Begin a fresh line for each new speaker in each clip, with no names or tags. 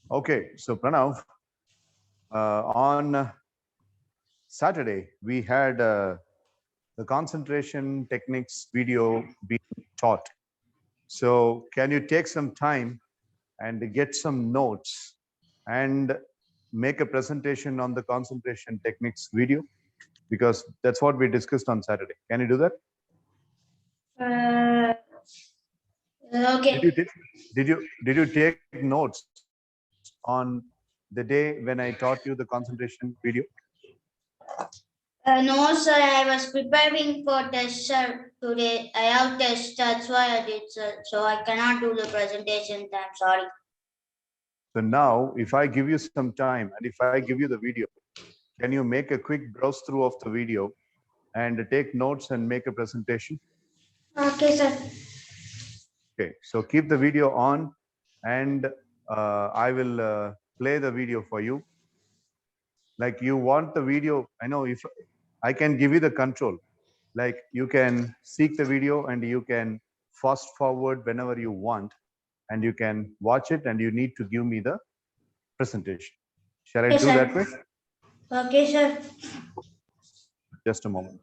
Okay, so Pranav, on Saturday we had the concentration techniques video being taught. So can you take some time and get some notes and make a presentation on the concentration techniques video? Because that's what we discussed on Saturday. Can you do that?
Okay.
Did you take notes on the day when I taught you the concentration video?
No, sir. I was preparing for test, sir. Today I have test. That's why I did, sir. So I cannot do the presentation. I'm sorry.
So now, if I give you some time and if I give you the video, can you make a quick browse through of the video and take notes and make a presentation?
Okay, sir.
Okay, so keep the video on and I will play the video for you. Like you want the video, I know if I can give you the control, like you can seek the video and you can fast forward whenever you want and you can watch it and you need to give me the presentation. Shall I
Okay,
do
sir.
that way?
Okay, sir.
Just a moment.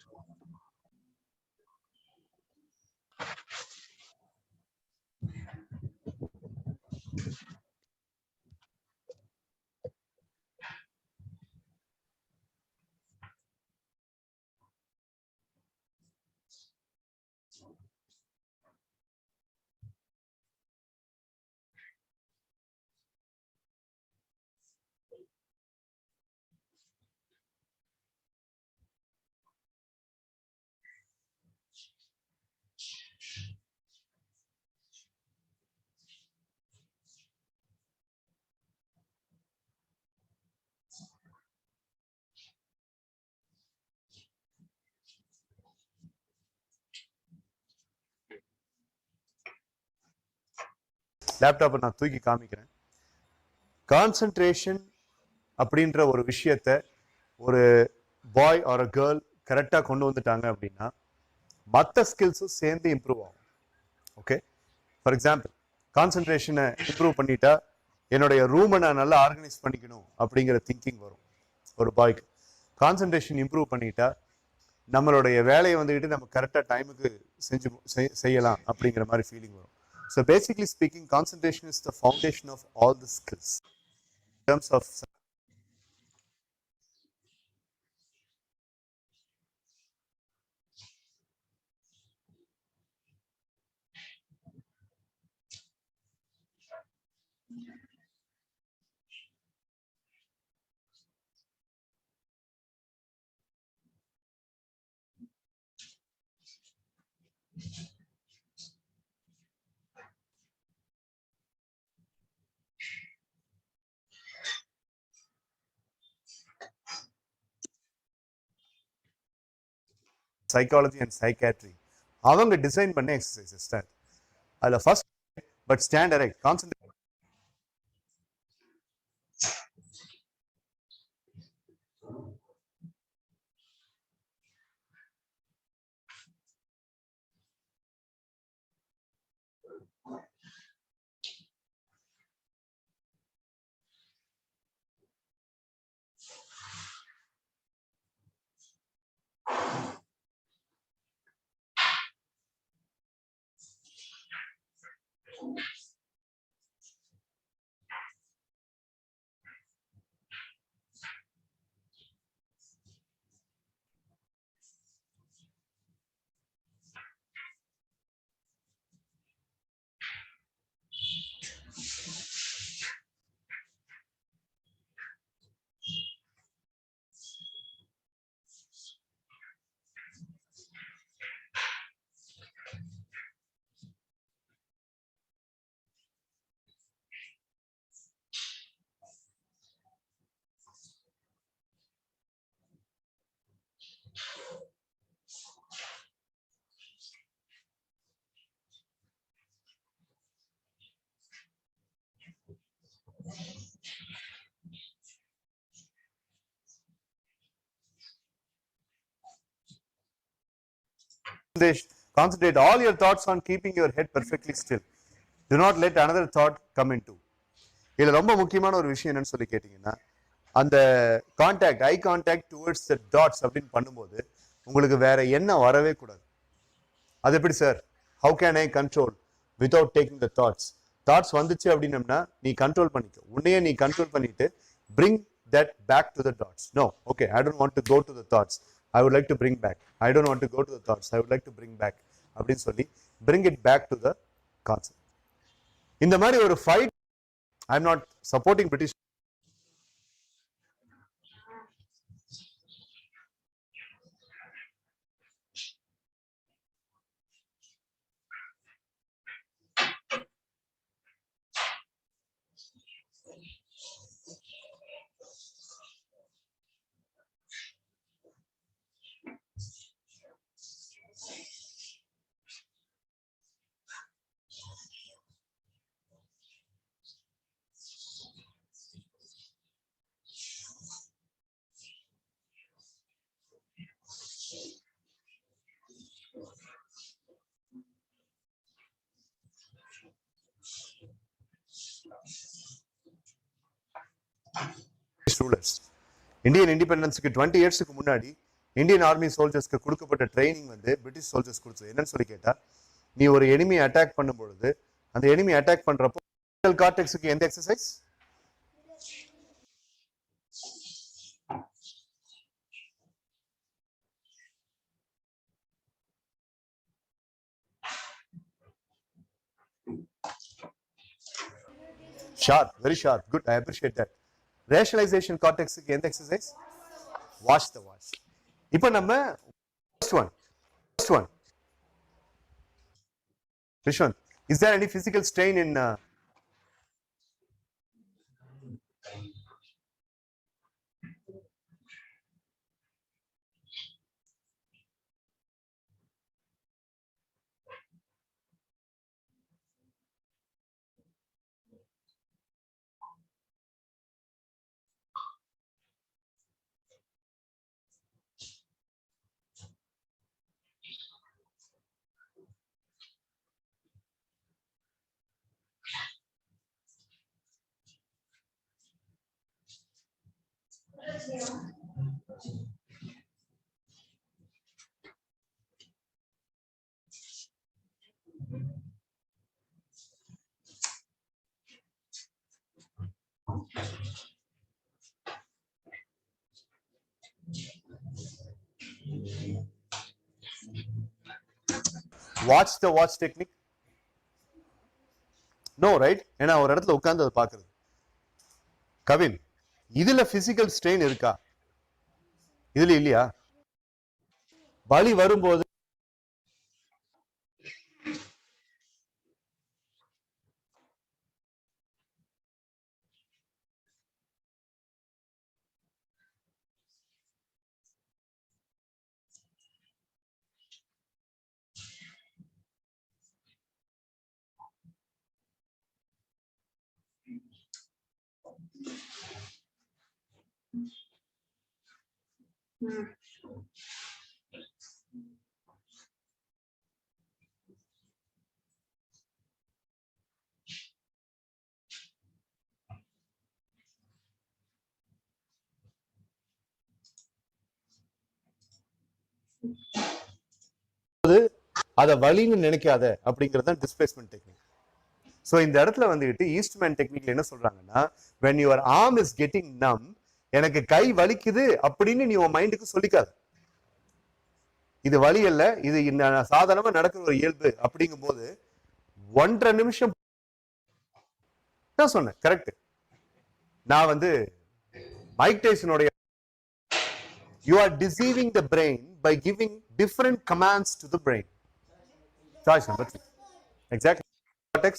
லேப்டாப்பை நான் தூக்கி காமிக்கிறேன். Concentration அப்படின்ற ஒரு விஷயத்த ஒரு boy or a girl கரெக்டாக கொண்டு வந்துட்டாங்க அப்படின்னா மற்ற ஸ்கில்ஸும் சேர்ந்து இம்ப்ரூவ் ஆகும். ஓகே, ஃபார் எக்ஸாம்பிள் கான்சன்ட்ரேஷனை இம்ப்ரூவ் பண்ணிட்டா என்னுடைய ரூமை நான் நல்லா ஆர்கனைஸ் பண்ணிக்கணும் அப்படிங்கிற திங்கிங் வரும் ஒரு பாய்க்கு. கான்சன்ட்ரேஷன் இம்ப்ரூவ் பண்ணிட்டா நம்மளுடைய வேலையை வந்துக்கிட்டு நம்ம கரெக்டாக டைமுக்கு செய்யலாம் அப்படிங்கிற மாதிரி ஃபீலிங் வரும். So basically speaking, concentration is the foundation of all the skills. In terms of psychology and psychiatry, அவங்க டிசைன் பண்ண எக்ஸசைசஸ் தான். அதில் first but stand erect concentrate. Concentrate all your thoughts on keeping your head perfectly still. Do not let another thought come into. இதுல ரொம்ப முக்கியமான ஒரு விஷயம் என்னன்னு சொல்லி கேட்டீங்கன்னா, அந்த eye contact towards the thoughts அப்படின்னு பண்ணும்போது உங்களுக்கு வேற என்ன வரவே கூடாது. அது எப்படி sir? How can I control without taking the thoughts வந்துச்சு அப்படின்னம்னா நீ கண்ட்ரோல் பண்ணிக்கோ, உன்னையே நீ கண்ட்ரோல் பண்ணிட்டு bring that back to the dots. No, okay, I don't want to go to the thoughts, I would like to bring back. I don't want to go to the thoughts, I would like to bring back அப்படின்னு சொல்லி bring it back to the concept. இந்த மாதிரி ஒரு fight, I am not supporting British. Rulers Indian இண்டிபெண்டன்ஸுக்கு 20 இயர்ஸ்க்கு முன்னாடி Indian army சோல்ஜர்ஸ்க்கு கொடுக்கப்பட்ட training வந்து பிரிட்டிஷ் சோல்ஜர்ஸ் கொடுத்தது என்னன்னு சொல்லி கேட்டா, நீ ஒரு எனிமி அட்டாக் பண்ணும் பொழுது அந்த எனிமி அட்டாக் பண்றப்போ கார்டெக்ஸுக்கு எந்த exercise? Sharp, very sharp, good, I appreciate that. Rationalization கார்டெக்ஸுக்கு எந்த எக்ஸசைஸ்? Watch the watch. இப்போ நம்ம first one Vishwan, is there any physical strain in watch the watch technique? No, right? ஏன்னா ஒரு இடத்துல உட்கார்ந்து அதை பார்க்கிறது. கவின், இதுல பிசிக்கல் ஸ்ட்ரெயின் இருக்கா? இதுல இல்லையா? வலி வரும்போது அதை வலின்னு நினைக்காத அப்படிங்கிறது தான் டிஸ்பிளேஸ்மெண்ட் டெக்னிக். ஸோ இந்த இடத்துல வந்துட்டு ஈஸ்ட்மேன் டெக்னிக்ல என்ன சொல்றாங்கன்னா, when your arm is getting numb, எனக்கு கை வலிக்குது அப்படின்னு நீ உன் மைண்டுக்கு சொல்லிக்காது. இது வலி அல்ல, இது சாதாரணமா நடக்கிற ஒரு இயல்பு அப்படிங்கும் போது 1.5 நிமிஷம் தான் சொன்னேன். கரெக்ட். நான் வந்து mic டைசனுடைய you are deceiving the brain by giving different commands to the brain. Choice number 3. Exactly. Cortex.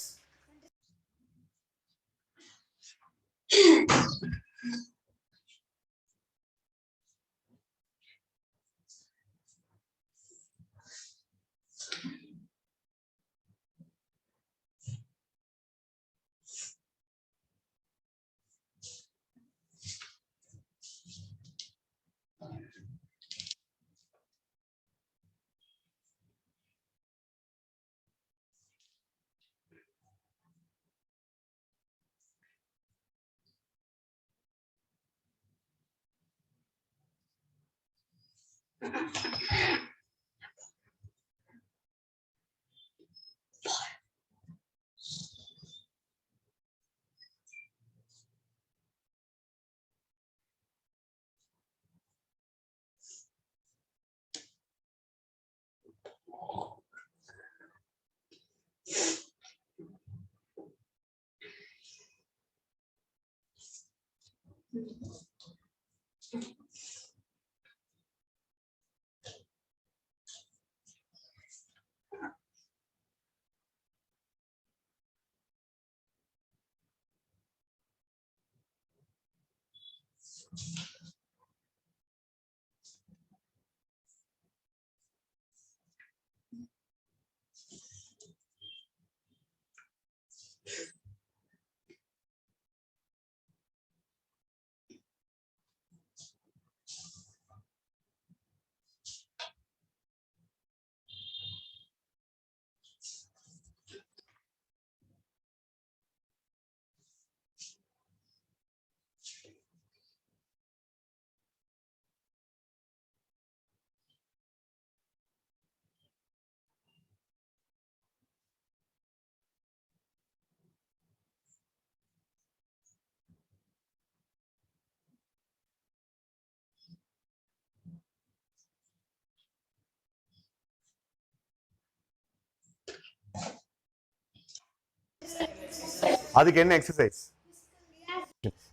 அதுக்கு என்ன exercise?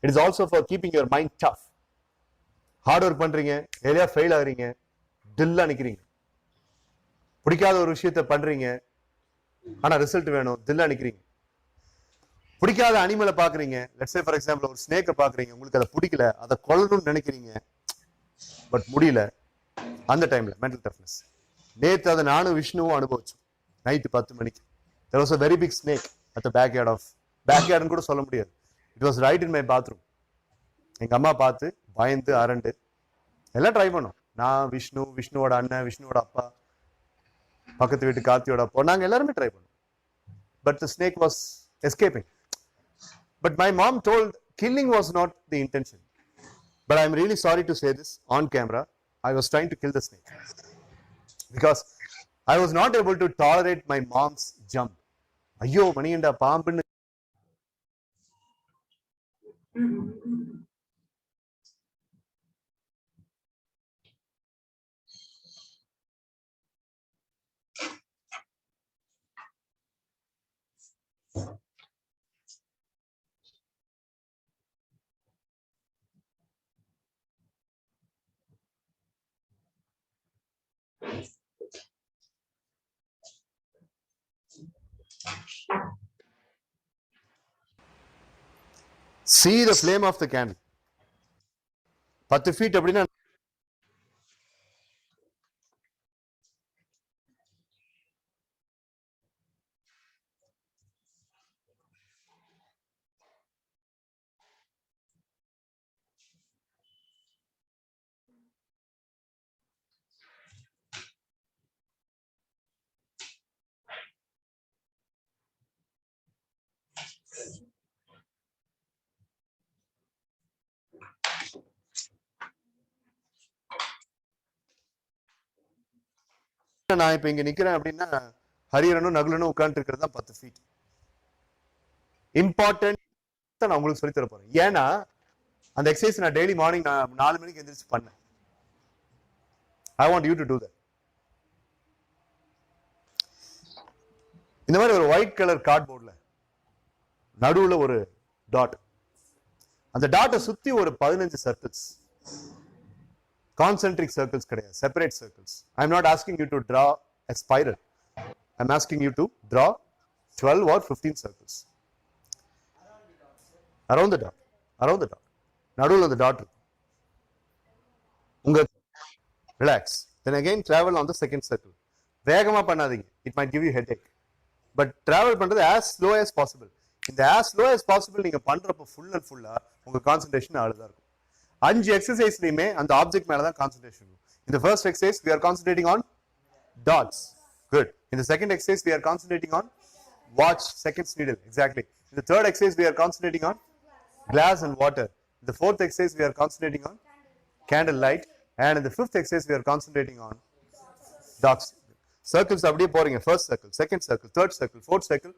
It is also for keeping your mind tough. Hard work பண்றீங்க, எதையா ஃபெயில் ஆகுறீங்க, டில்லா நிக்கிறீங்க. பிடிக்காத ஒரு விஷயத்த பண்றீங்க, ஆனா ரிசல்ட் வேணும், தில்லா நிக்கிறீங்க. பிடிக்காத அனிமலை பாக்குறீங்க, லெட்ஸ் சே ஃபார் எக்ஸாம்பிள் ஒரு ஸ்னேக்கை பாக்குறீங்க, உங்களுக்கு அதை பிடிக்கல, அதை கொல்லணும்னு நினைக்கிறீங்க, பட் முடியல. அந்த டைம்ல மென்டல் டஃப்னஸ். நேற்று அதை நானும் விஷ்ணுவும் அனுபவிச்சோம். நைட்டு 10 மணிக்கு there was a very big snake at the backyard கூட சொல்ல முடியாது. It was right in my bathroom. எங்க அம்மா பார்த்து பயந்து அரண்டு எல்லாம் ட்ரை பண்ணோம். நான், விஷ்ணுவோட அண்ணன், விஷ்ணுவோட அப்பா, பக்கத்து வீட்டு கார்த்தியோட அப்பா, நாங்க எல்லாருமே ட்ரை பண்ணோம். But the snake was escaping. But my mom told killing was not the intention. But I'm really sorry to say this on camera. I was trying to kill the snake because I was not able to tolerate my mom's jump. ஐயோ மணிகண்டா பாம்புன்னு see the flame of the candle. 10 feet அப்படின்னா நான் இப்ப இங்க நிக்கிறேன் அப்படின்னா ஹரியரனும் நகுலனும் உட்கார்ந்து இருக்கிறது தான் 10 feet. இம்பார்ட்டன்ட் நான் உங்களுக்கு சொல்லி தர போறேன். ஏன்னா அந்த எக்ஸசைஸ் நான் டெய்லி மார்னிங் 4 மணிக்கு எந்திரிச்சு பண்ணேன். I want you to do that. இந்த மாதிரி ஒரு ஒயிட் கலர் கார்ட்போர்ட்ல நடுவுல ஒரு டாட், அந்த டாட்டை சுத்தி ஒரு 15 சர்க்கிள்ஸ், கான்சென்ட்ரிக் சர்க்கிள்ஸ் கிடையாது, separate circles. I am not asking you to draw a spiral. I'm asking you to draw 12 or 15 circles around the dot. நடுவுல அந்த டாட் இருக்கு. உங்க relax. Then again travel on the second circle. வேகமா பண்ணாதீங்க, it might give you headache. But travel பண்றது as slow as possible. இந்த as slow as possible நீங்க பண்றப்ப ஃபுல் அண்ட் ஃபுல்லா உங்க கான்சென்ட்ரேஷன் அழுதா இருக்கும். 5 எக்ஸசைஸ்லயுமே அந்த ஆப்ஜெக்ட் மேல தான் கான்சென்ட்ரேஷன் இருக்கும். In the first exercise we are concentrating on dots. Good. In the second exercise we are concentrating on watch, seconds needle. Exactly. In the third exercise we are concentrating on glass and water. In the fourth exercise we are concentrating on candle light. And in the fifth exercise, we are concentrating on dots. Circles அப்படியே போறீங்க. First circle, second circle, third circle, fourth circle,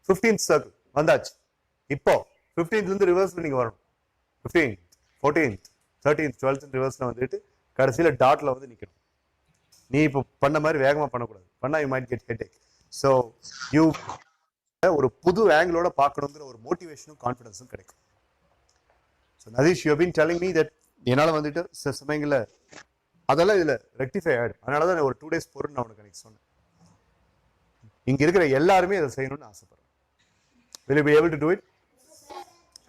15th circle வந்தாச்சு. இப்போ 15th இருந்து ரிவர்ஸ்ல நீங்க வரணும். 15th, 14th, 13th, 12th ரிவர்ஸ்ல வந்துட்டு கடைசியில டாட்ல வந்து நிக்கணும். நீ இப்போ பண்ண மாதிரி வேகமா பண்ணக்கூடாது. பண்ணா you might get head Ek. So you ஒரு புது ஆங்கிளோட பார்க்கணுங்கிற ஒரு மோட்டிவேஷனும் கான்ஃபிடன்ஸும் கிடைக்கும். So Nadeesh, you been telling me that என்னால் வந்துட்டு சில சமயங்களில் அதெல்லாம் இதில் ரெக்டிஃபை ஆகிடும். அதனால தான் ஒரு 2 days பொருள் நான் உனக்கு அன்னைக்கு சொன்னேன். இங்கே இருக்கிற எல்லாருமே அதை செய்யணும்னு ஆசைப்படுறேன். will you be able to do it?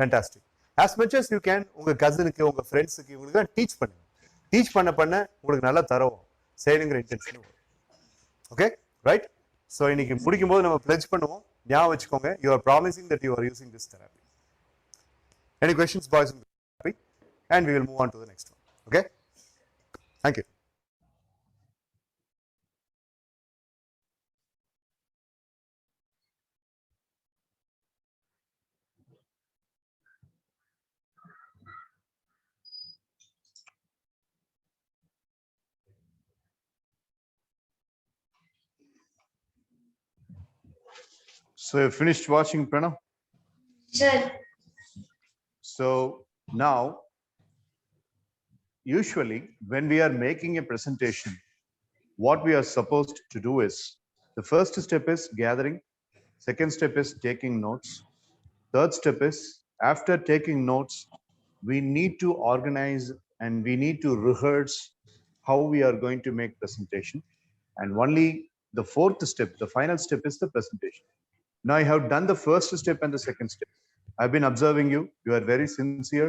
Fantastic. as much as you can உங்கள் கசனுக்கு, உங்கள் ஃப்ரெண்ட்ஸுக்கு, இவங்களுக்கு டீச் பண்ணுங்க. டீச் பண்ண உங்களுக்கு நல்லா தரவும் செய்யணுங்கிற இன்டென்ஷன் வரும். Okay, right? ஸோ இன்னைக்கு முடிக்கும் போது நம்ம பிளட்ஜ் பண்ணுவோம். ஞாபகம் வச்சுக்கோங்க, you are promising that you are using this therapy. Any questions, boys and girls? And we will move on to the next one. Okay? Thank you.
So you finished watching, Pranav?
Sir.
So now, usually when we are making a presentation, what we are supposed to do is, the first step is gathering, second step is taking notes, third step is, after taking notes, we need to organize and we need to rehearse how we are going to make presentation. And only the fourth step, the final step, is the presentation. Now I have done the first step and the second step. I've been observing you. You are very sincere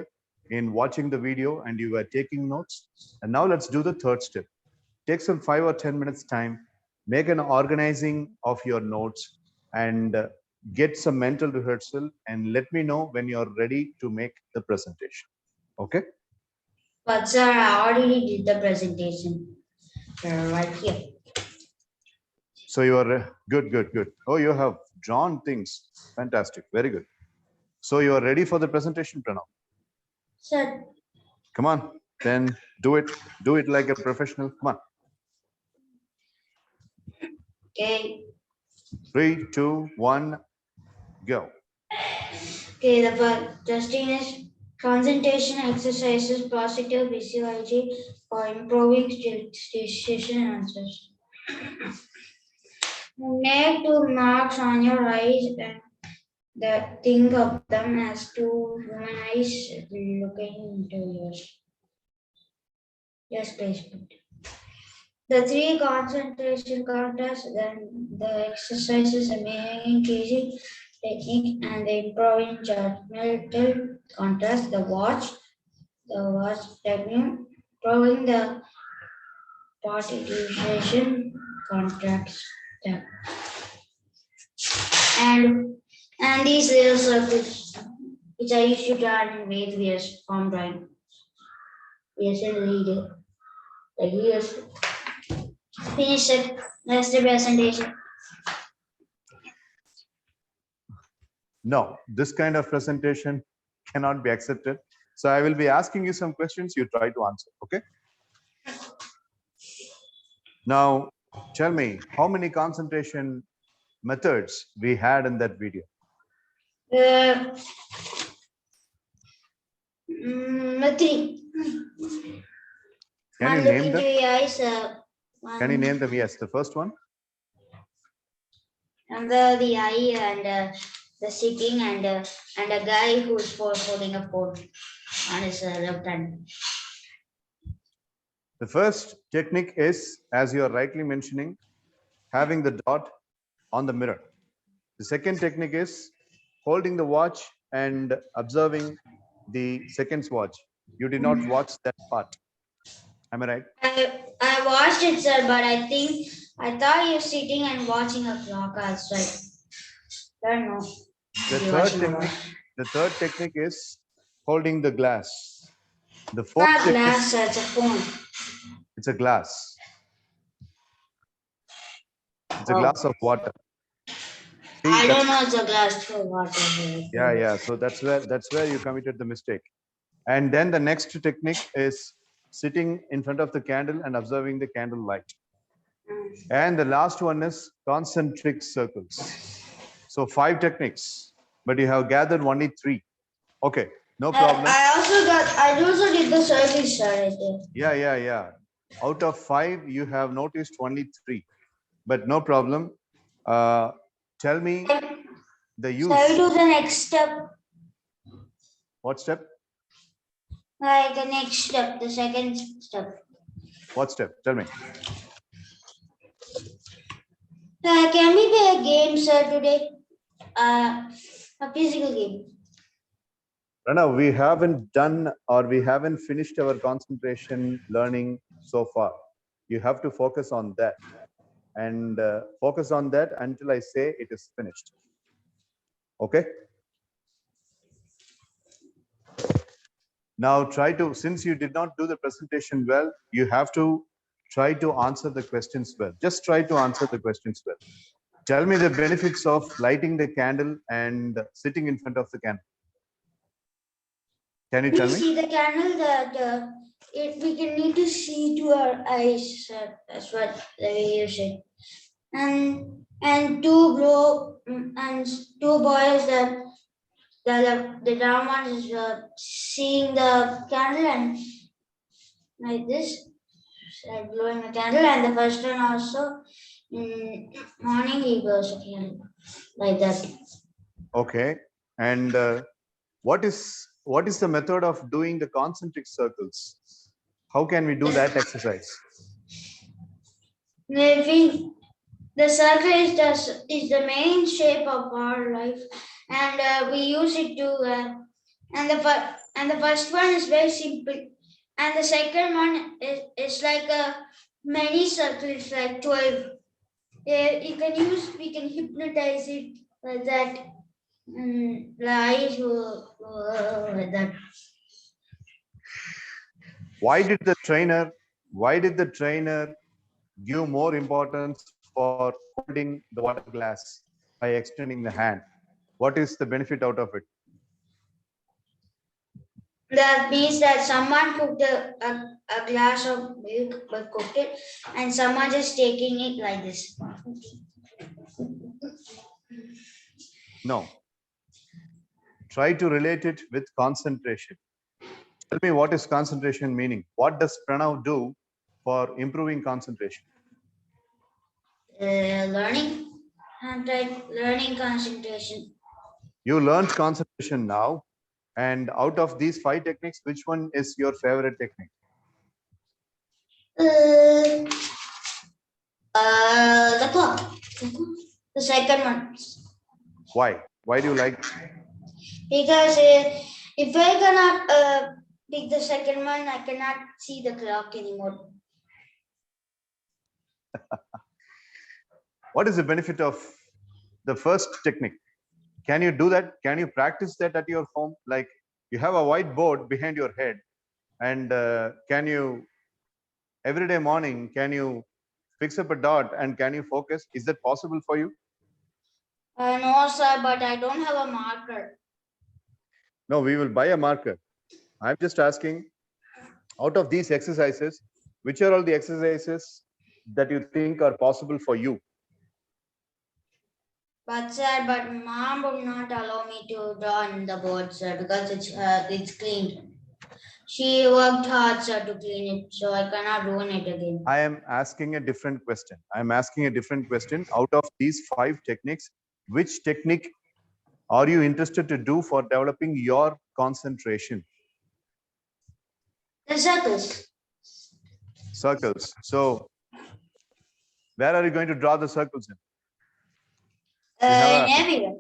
in watching the video and you are taking notes. And now let's do the third step. Take some 5 or 10 minutes time, make an organizing of your notes and get some mental rehearsal and let me know when you're ready to make the presentation. Okay?
But sir, I already did the presentation. Right here.
So you are good. Oh, you have drawn things. Fantastic. Very good. So you are ready for the presentation, Pranav?
Sir.
Come on, then do it. Do it like a professional. Come on.
Okay.
3, 2, 1, go.
Okay, the testing is concentration exercises, positive visuality for improving decision answers. Make 2 marks on your eyes and think of them as 2 human eyes looking into yours. Yes, please. The 3 concentration contests, then the exercises, the making technique, and the improving judgmental contrast, the watch technique, improving the participation contrast. And these little circles, which I used to draw in various form drawing. Yes, and read it. Like here's finish it. That's the presentation.
No, this kind of presentation cannot be accepted. So I will be asking you some questions. You try to answer. Okay. Now, tell me how many concentration methods we had in that video.
3.
Can you name them? Can you name them? Yes, the first one.
And the eye and the sitting and a guy who's holding a phone on his left hand.
The first technique is, as you are rightly mentioning, having the dot on the mirror. The second technique is holding the watch and observing the seconds watch. You did not watch that part. Am I right?
I watched it, sir, but I thought you're sitting and watching a clock. That's right. I don't know.
The third technique is holding the glass. The fourth
not glass, sir, it's a phone.
It's a glass. It's a glass of water. See,
I don't know, it's a glass of water.
Yeah. So that's where you committed the mistake. And then the next technique is sitting in front of the candle and observing the candle light. And the last one is concentric circles. So 5 techniques, but you have gathered only 3. Okay, no problem.
I also did the service right there.
Yeah. Out of 5, you have noticed only 3, but no problem. Tell me the use.
Shall we do the next step?
What step?
Like the next step, the second step.
What step? Tell me.
Can we play a game, sir, today? A physical game.
Rana, we haven't done or we haven't finished our concentration learning so far. You have to focus on that and focus on that until I say it is finished. Okay? Now try to, since you did not do the presentation well, you have to try to answer the questions well. Just try to answer the questions well. Tell me the benefits of lighting the candle and sitting in front of the candle. Can you tell
We
me?
see the candle that we can need to see to our eyes, sir. That's what the way you said. And two boys that the down one is seeing the candle and like this, blowing a candle, and the first one also in morning he blows a candle like that.
Okay. And what is the method of doing the concentric circles? How can we do that exercise?
Maybe the circle is the main shape of our life, and we use it to. And the first one is very simple, and the second one is like a many circles, like 12. We can hypnotize it like that, and the eyes like that.
Why did the trainer give more importance for holding the water glass by extending the hand? What is the benefit out of it?
That means that someone cooked a glass of milk, but cooked it, and someone just taking it like this.
No. Try to relate it with concentration. Tell me, what is concentration meaning? What does Pranav do for improving concentration?
Learning and learning concentration.
You learned concentration now, and out of these 5 techniques, which one is your favorite technique?
The clock. The second one.
Why? Why do you like?
Because if I cannot pick the second one, I cannot see the clock anymore.
What is the benefit of the first technique? Can you do that? Can you practice that at your home? Like you have a whiteboard behind your head, and can you every day morning, can you fix up a dot and can you focus? Is that possible for you?
No, sir, but I don't have a marker.
No, we will buy a marker. I'm just asking, out of these exercises, which are all the exercises that you think are possible for you?
But sir, but mom would not allow me to draw on the board, sir, because it's cleaned. She worked hard, sir, to clean it, so I cannot ruin it again.
I am asking a different question. I'm asking a different question. Out of these 5 techniques, which technique are you interested to do for developing your concentration?
The circles.
Circles. So, where are you going to draw the circles in?
Everywhere.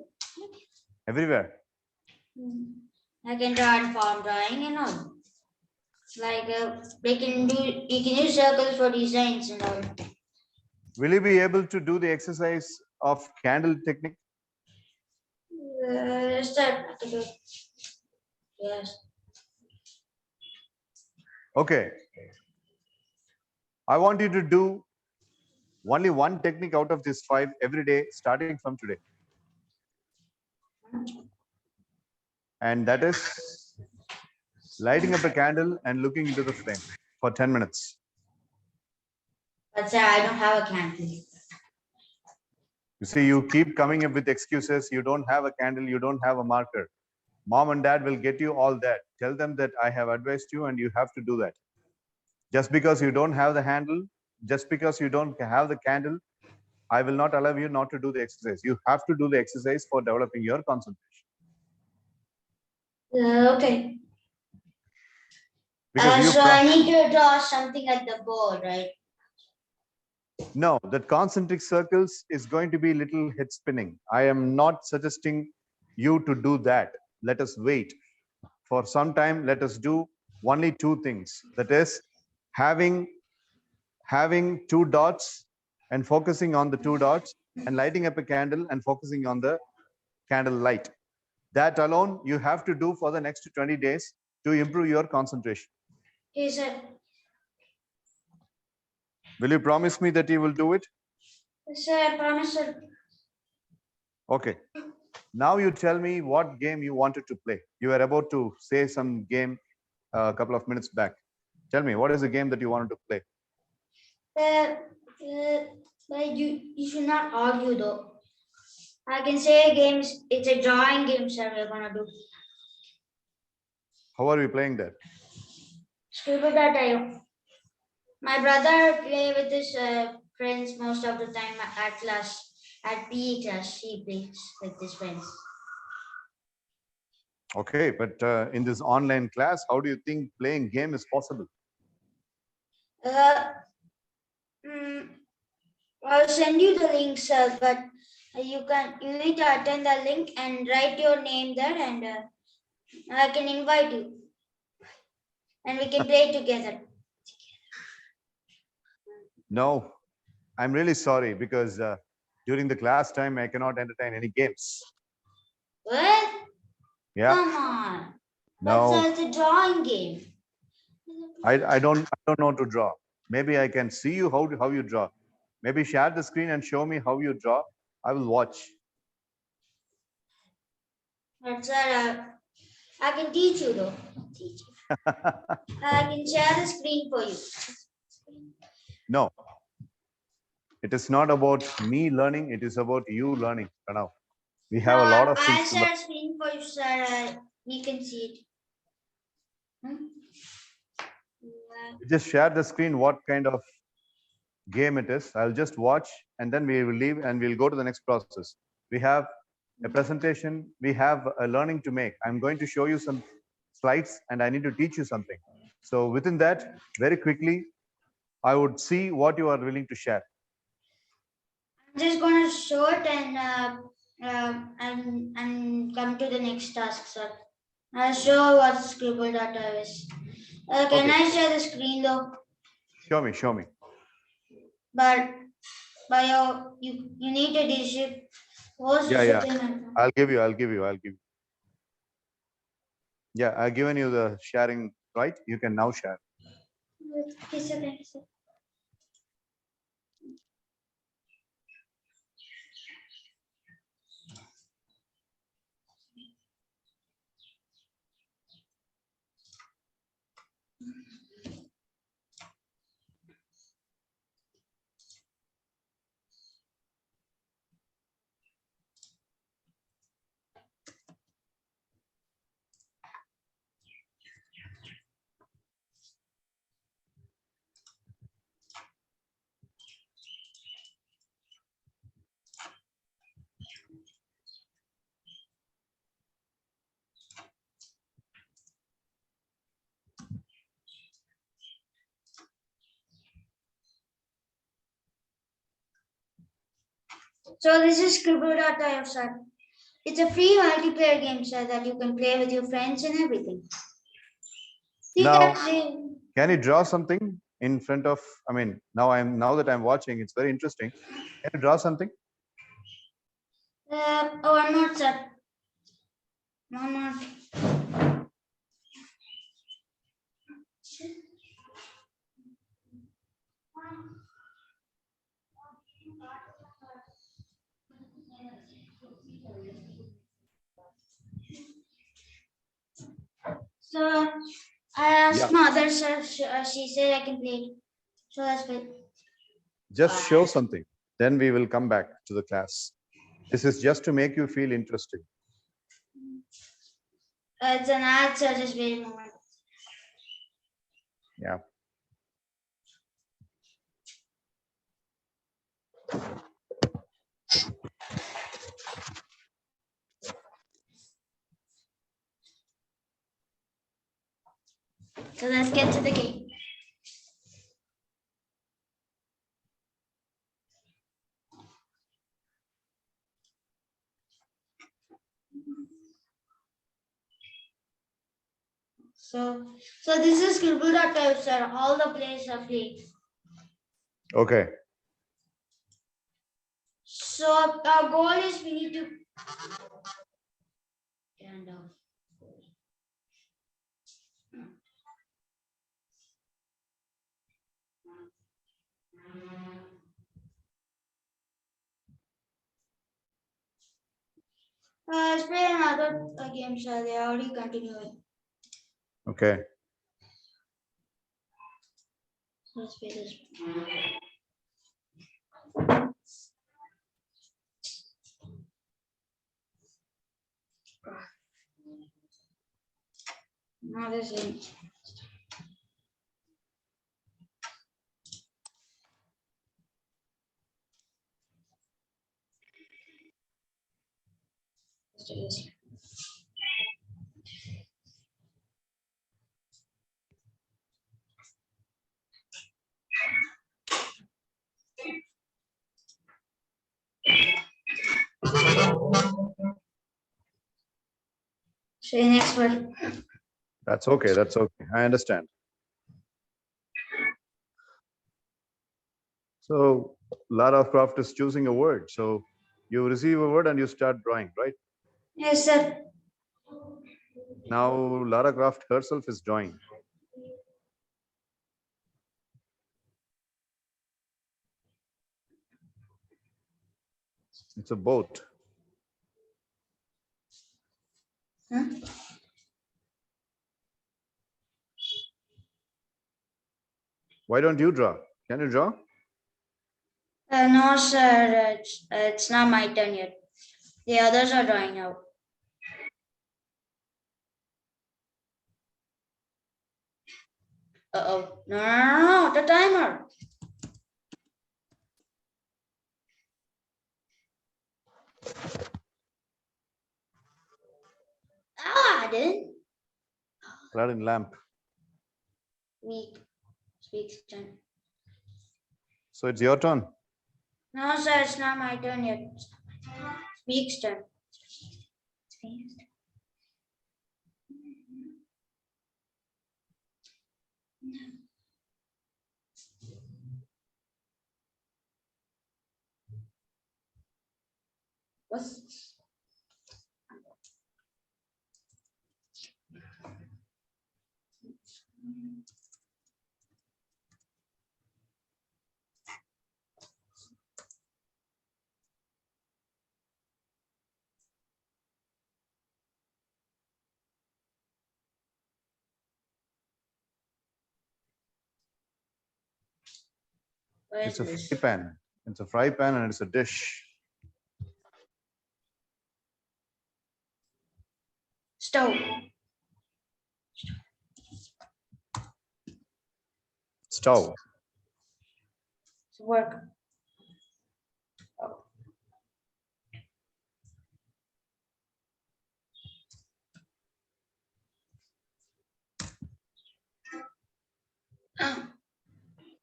Everywhere.
I can draw in farm drawing and all. Like you can use circles for designs and all.
Will you be able to do the exercise of candle technique?
Start. I can do it. Yes.
Okay. I want you to do only one technique out of these 5 every day, starting from today. And that is lighting up a candle and looking into the flame for 10 minutes.
But sir, I don't have a candle.
You see, you keep coming up with excuses. You don't have a candle, you don't have a marker. Mom and dad will get you all that. Tell them that I have advised you and you have to do that. Just because you don't have the handle, just because you don't have the candle, I will not allow you not to do the exercise. You have to do the exercise for developing your concentration.
Okay.
Because you
So I need to draw something at the board, right?
No, that concentric circles is going to be little head spinning. I am not suggesting you to do that. Let us wait. For some time, let us do only two things. That is having two dots and focusing on the two dots and lighting up a candle and focusing on the candle light. That alone you have to do for the next 20 days to improve your concentration.
Yes, sir.
Will you promise me that you will do it?
Yes, sir, I promise, sir.
Okay. Now you tell me what game you wanted to play. You were about to say some game a couple of minutes back. Tell me, what is the game that you wanted to play?
But you should not argue though. I can say games, it's a drawing game, sir, we're gonna do.
How are we playing that?
Scribble.io. My brother play with his friends most of the time at class, at PE class. He plays with his friends.
Okay, but in this online class, how do you think playing game is possible?
I'll send you the link, sir, but you need to attend the link and write your name there, and I can invite you, and we can play together.
No, I'm really sorry because during the class time, I cannot entertain any games.
What?
Yeah.
Come on.
No.
That's a drawing game.
I don't know to draw. Maybe I can see you how you draw. Maybe share the screen and show me how you draw. I will watch.
But sir, I can teach you though. I can share the screen for you.
No, it is not about me learning. It is about you learning. Pranav. We have a lot of
I'll
things to learn.
share the screen for you, sir. You can see it.
Just share the screen. What kind of game it is? I'll just watch, and then we will leave, and we'll go to the next process. We have a presentation. We have a learning to make. I'm going to show you some slides, and I need to teach you something. So within that, very quickly, I would see what you are willing to share.
I'm just gonna show it and come to the next task, sir. I'll show what scribble data is. Can I share the screen though?
Show me.
But you need a digit.
Yeah. I'll give you. Yeah, I've given you the sharing, right? You can now share.
Yes, sir. Yes, sir. So this is scribble.io, sir. It's a free multiplayer game, sir, that you can play with your friends and everything.
Now, can you draw something in front of? I mean, now that I'm watching, it's very interesting. Can you draw something?
I'm not, sir. No, I'm not. So I asked mother, sir. She said I can play it. So that's why.
Just show something. Then we will come back to the class. This is just to make you feel interested.
It's an ad, sir. Just wait a moment.
Yeah.
So let's get to the game. So this is scribble.type, sir. All the players are playing.
Okay.
So our goal is we need to turn off. Let's play another game, sir. They are already continuing.
Okay.
Let's play this one. Now this is. Let's do this. See you next one.
That's okay. That's okay. I understand. So Lara Croft is choosing a word. So you receive a word and you start drawing, right?
Yes, sir.
Now Lara Croft herself is drawing. It's a boat.
Huh?
Why don't you draw? Can you draw?
No, sir. It's not my turn yet. The others are drawing now. Uh-oh. No, the timer. I didn't.
Aladdin lamp.
Speaks turn.
So it's your turn.
No, sir, it's not my turn yet. Speaks turn. What's
It's a fry pan. It's a fry pan and it's a dish.
stove?
Stove.
It's work. Oh.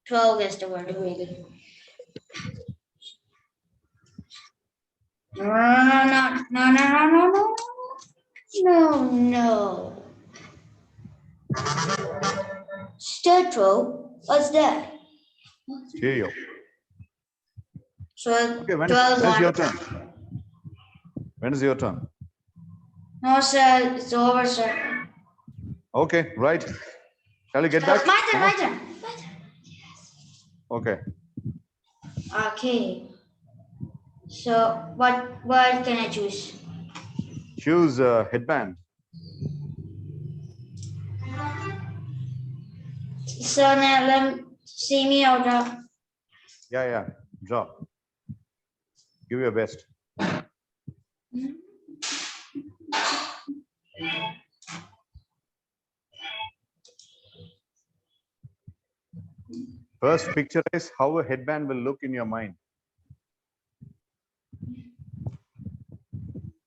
12 is the word. Very good. No. Stereo? What's that?
Stereo.
So
Okay, when
12
is your turn? When is your turn?
No, sir, it's over, sir.
Okay, right. Shall you get back?
My turn.
Okay.
Okay. So what can I choose?
Choose a headband.
So now see me out.
Yeah. Draw. Give your best. First, picturize how a headband will look in your mind.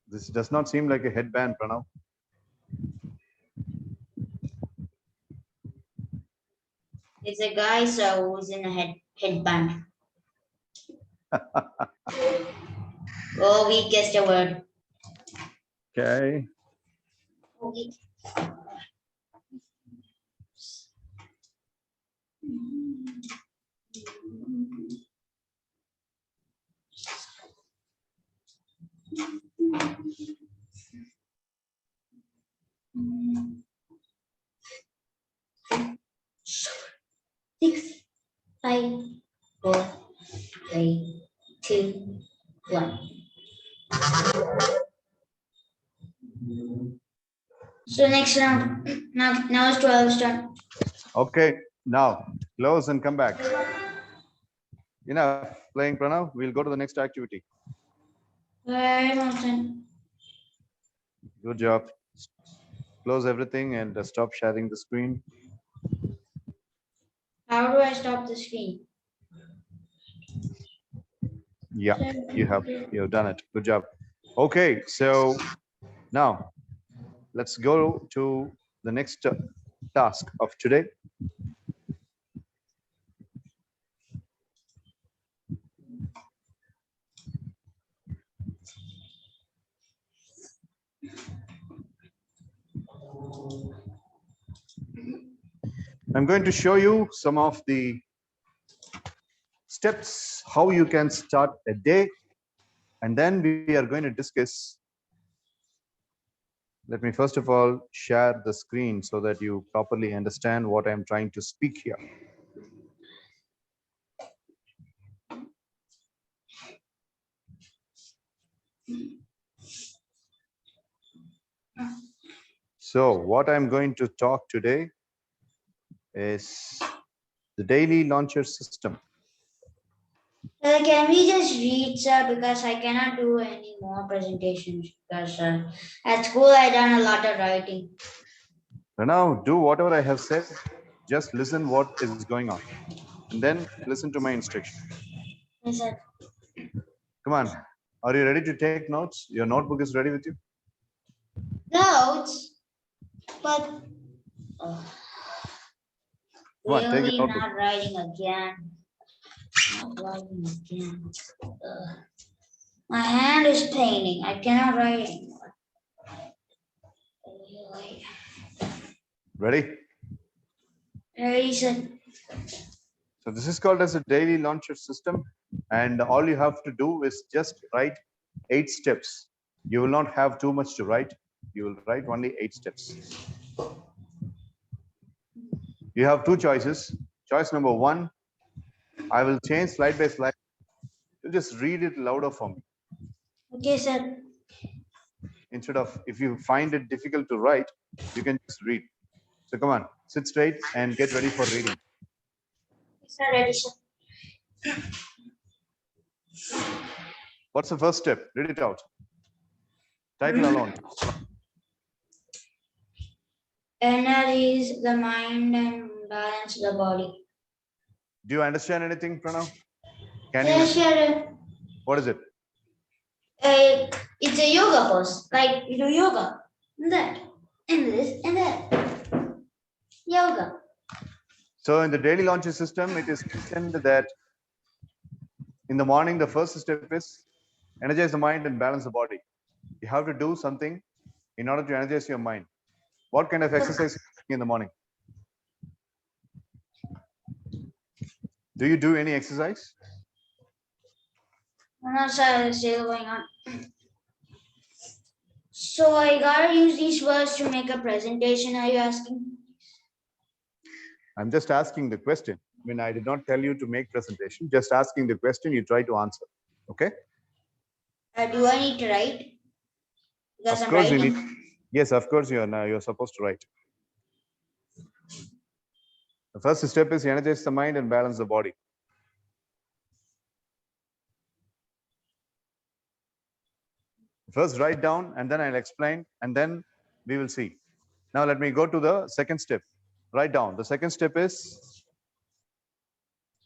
This does not seem like a headband, Pranav.
It's a guy who's in a headband. Oh, we guessed a word.
Okay.
Okay. Six, 5, 4, 3, 2, 1. So next round. Now it's 12 turn.
Okay. Now, close and come back. Enough playing, Pranav. We'll go to the next activity.
Very much.
Good job. Close everything and stop sharing the screen.
How do I stop the screen?
Yeah, you have done it. Good job. Okay, so now let's go to the next task of today. I'm going to show you some of the steps how you can start a day, and then we are going to discuss. Let me first of all share the screen so that you properly understand what I'm trying to speak here. So what I'm going to talk today is the daily launcher system.
Can we just read, sir? Because I cannot do any more presentations. Because at school I done a lot of writing.
So now do whatever I have said. Just listen what is going on, and then listen to my instruction.
Yes, sir.
Come on. Are you ready to take notes? Your notebook is ready with you?
Notes, but
Come on, take your
really
notebook.
not writing again. Not writing again. My hand is paining. I cannot write anymore.
Ready?
Ready, sir.
So this is called as a daily launcher system, and all you have to do is just write 8 steps. You will not have too much to write. You will write only 8 steps. You have 2 choices. Choice number 1, I will change slide by slide. You just read it louder for me.
Okay, sir.
Instead of, if you find it difficult to write, you can just read. So come on, sit straight and get ready for reading.
Sir, ready, sir.
What's the first step? Read it out. Title alone.
Energize the mind and balance the body.
Do you understand anything, Pranav? Can
Yes,
you?
sir.
What is it?
It's a yoga pose. Like you do yoga. And that. And this and that. Yoga.
So in the daily launcher system, it is mentioned that in the morning, the first step is energize the mind and balance the body. You have to do something in order to energize your mind. What kind of exercise in the morning? Do you do any exercise?
No, sir, it's still going on. So I gotta use these words to make a presentation. Are you asking?
I'm just asking the question. I mean, I did not tell you to make presentation, just asking the question, you try to answer. Okay?
Do I need to write? Because
Of
I'm
course you
writing.
need. Yes, of course you're supposed to write. The first step is energize the mind and balance the body. First write down and then I'll explain and then we will see. Now let me go to the second step. Write down. The second step is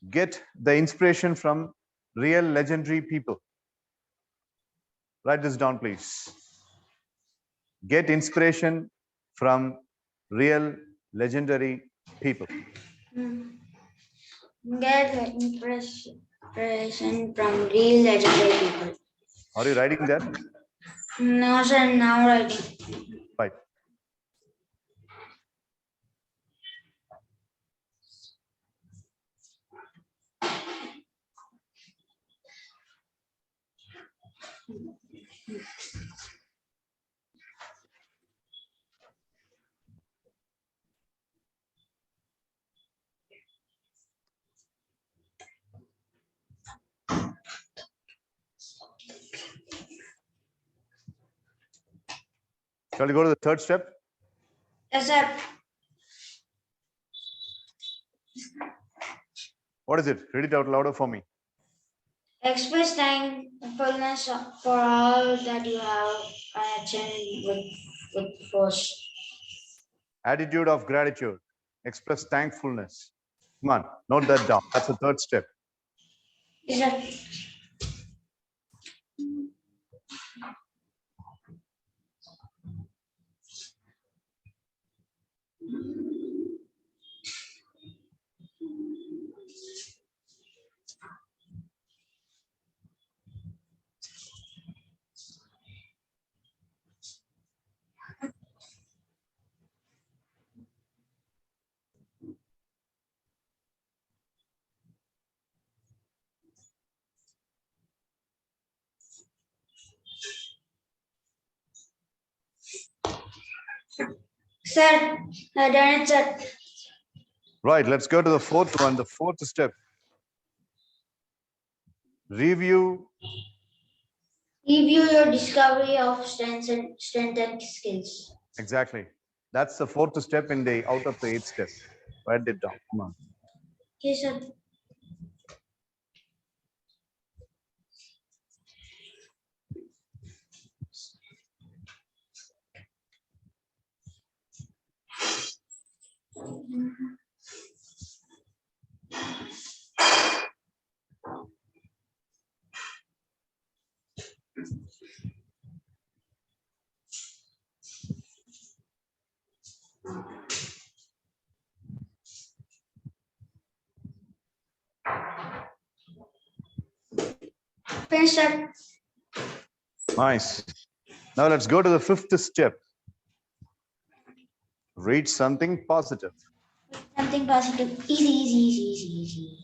get the inspiration from real legendary people. Write this down, please. Get inspiration from real legendary people.
Get the impression from real legendary people.
Are you writing that?
No, sir, now writing.
Right. Shall we go to the third step?
Yes, sir.
What is it? Read it out louder for me.
Express thankfulness for all that you have achieved with force.
Attitude of gratitude. Express thankfulness. Come on, note that down. That's the third step.
Yes, sir. Sir, I done it, sir.
Right, let's go to the fourth one. The fourth step. Review.
Review your discovery of strengths and skills.
Exactly. That's the fourth step in the out of the 8 steps. Write it down. Come on.
Yes, sir. Finish, sir.
Nice. Now let's go to the fifth step. Read something positive.
Something positive. Easy.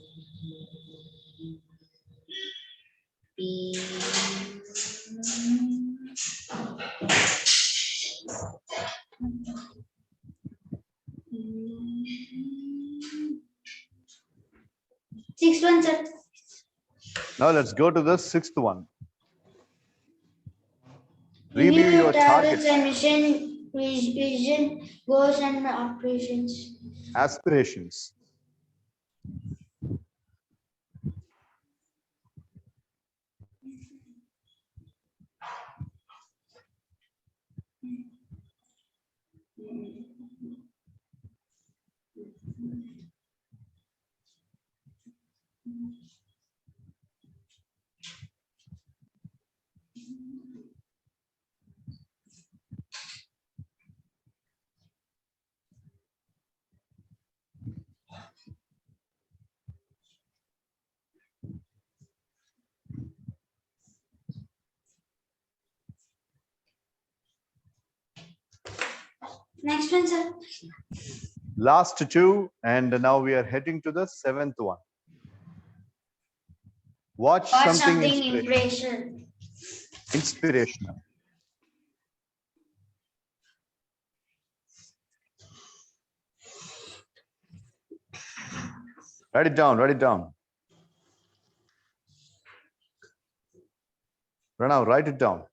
Sixth one, sir.
Now let's go to the sixth one.
Review
Review
your
your
targets
targets,
and vision, goals, and operations.
aspirations.
Next one, sir.
Last two, and now we are heading to the seventh one. Watch something inspirational. Write it down, write it down. Pranav, write it down.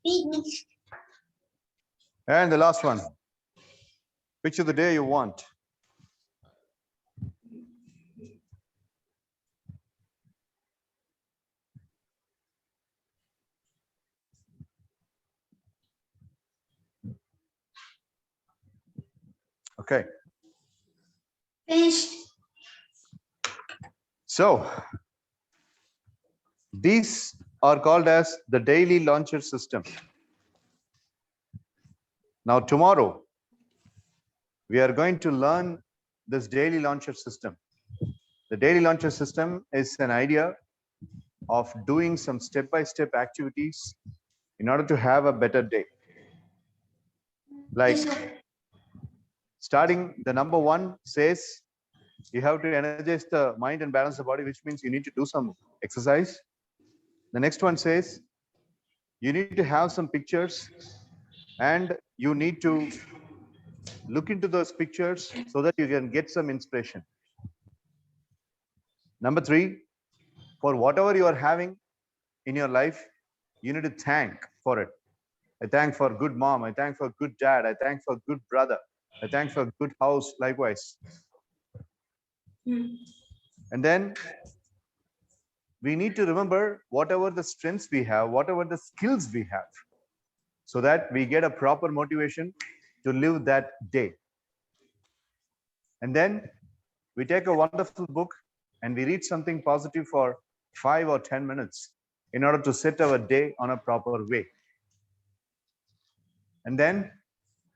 And the last one. Picture the day you want. Okay.
Finished.
So these are called as the daily launcher system. Now tomorrow, we are going to learn this daily launcher system. The daily launcher system is an idea of doing some step-by-step activities in order to have a better day. Like
Yes, sir.
starting, the number one says you have to energize the mind and balance the body, which means you need to do some exercise. The next one says you need to have some pictures and you need to look into those pictures so that you can get some inspiration. Number three, for whatever you are having in your life, you need to thank for it. I thank for good mom. I thank for good dad. I thank for good brother. I thank for good house likewise. And then we need to remember whatever the strengths we have, whatever the skills we have, so that we get a proper motivation to live that day. And then we take a wonderful book and we read something positive for 5 or 10 minutes in order to set our day on a proper way. And then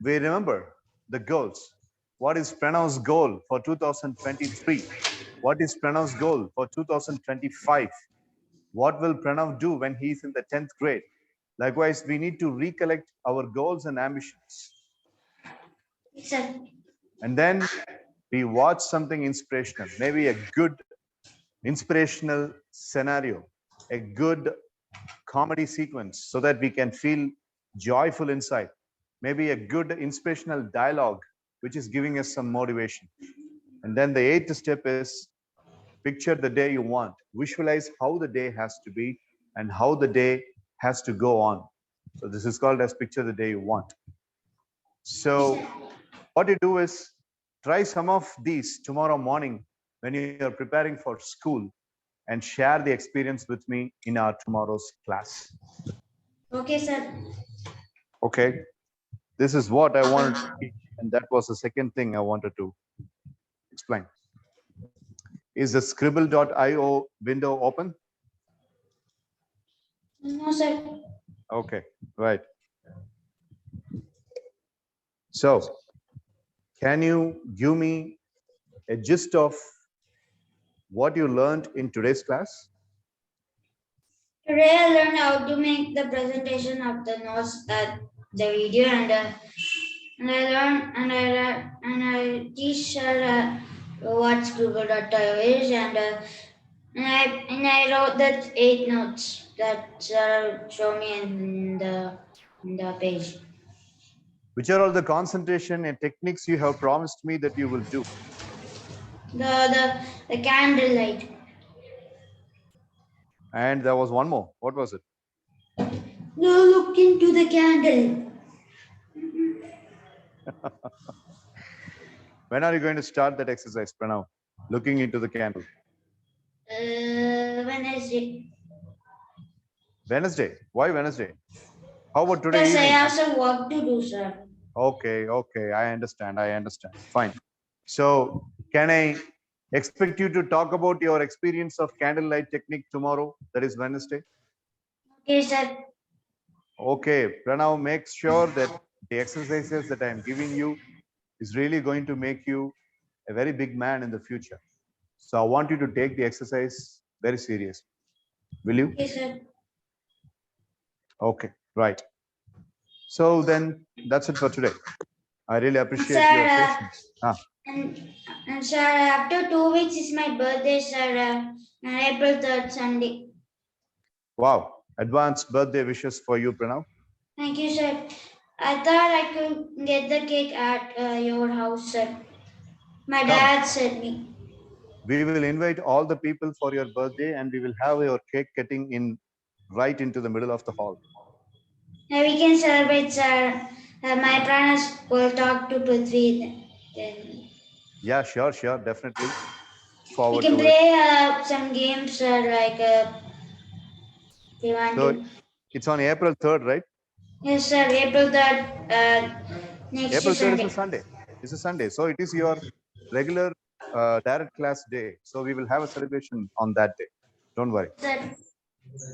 we remember the goals. What is Pranav's goal for 2023? What is Pranav's goal for 2025? What will Pranav do when he's in the 10th grade? Likewise, we need to recollect our goals and ambitions.
Yes, sir.
And then we watch something inspirational, maybe a good inspirational scenario, a good comedy sequence, so that we can feel joyful inside. Maybe a good inspirational dialogue, which is giving us some motivation. And then the eighth step is picture the day you want. Visualize how the day has to be and how the day has to go on. So this is called as picture the day you want. So what you do is try some of these tomorrow morning when you are preparing for school and share the experience with me in our tomorrow's class.
Okay, sir.
Okay. This is what I wanted to teach, and that was the second thing I wanted to explain. Is the scribble.io window open?
No, sir.
Okay, right. So, can you give me a gist of what you learned in today's class?
Today I learned how to make the presentation of the notes at the video, and I learned and I teach her what Scribble.io is, and I wrote that 8 notes that show me in the page.
Which are all the concentration and techniques you have promised me that you will do?
The candlelight.
And there was one more. What was it?
Now look into the candle.
When are you going to start that exercise, Pranav? Looking into the candle.
Wednesday.
Wednesday. Why Wednesday? How about today
Because I
evening?
have some work to do, sir.
Okay, okay. I understand. Fine. So, can I expect you to talk about your experience of candlelight technique tomorrow? That is Wednesday.
Okay, sir.
Okay, Pranav, make sure that the exercises that I am giving you is really going to make you a very big man in the future. So I want you to take the exercise very serious. Will you?
Okay, sir.
Okay, right. So then that's it for today. I really appreciate
Sir,
your patience.
and sir, after 2 weeks is my birthday, sir. On April 3rd, Sunday.
Wow, advanced birthday wishes for you, Pranav.
Thank you, sir. I thought I could get the cake at your house, sir. My
Come.
dad said me.
We will invite all the people for your birthday and we will have your cake cutting in right into the middle of the hall.
We can celebrate, sir. My parents will talk to Prithvi. Then
Yeah, sure, definitely.
we
Forward
can
to it.
play some games, sir. Like if you want
So
to.
it's on April 3rd, right?
Yes, sir. April that next
April 3rd is a
Sunday.
Sunday. It's a Sunday. So it is your regular direct class day. So we will have a celebration on that day. Don't worry.
Sir.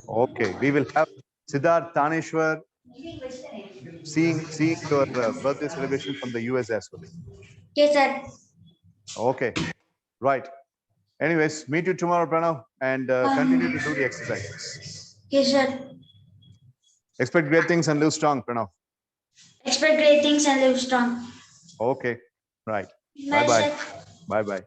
Okay. We will have Siddharth Taneshwar seeing your birthday celebration from the US as well.
Yes, sir.
Okay. Right. Anyways, meet you tomorrow, Pranav, and continue to do the exercises.
Yes, sir.
Expect great things and live strong, Pranav.
Expect great things and live strong.
Okay. Right.
Bye,
Bye-bye.
sir.
Bye-bye.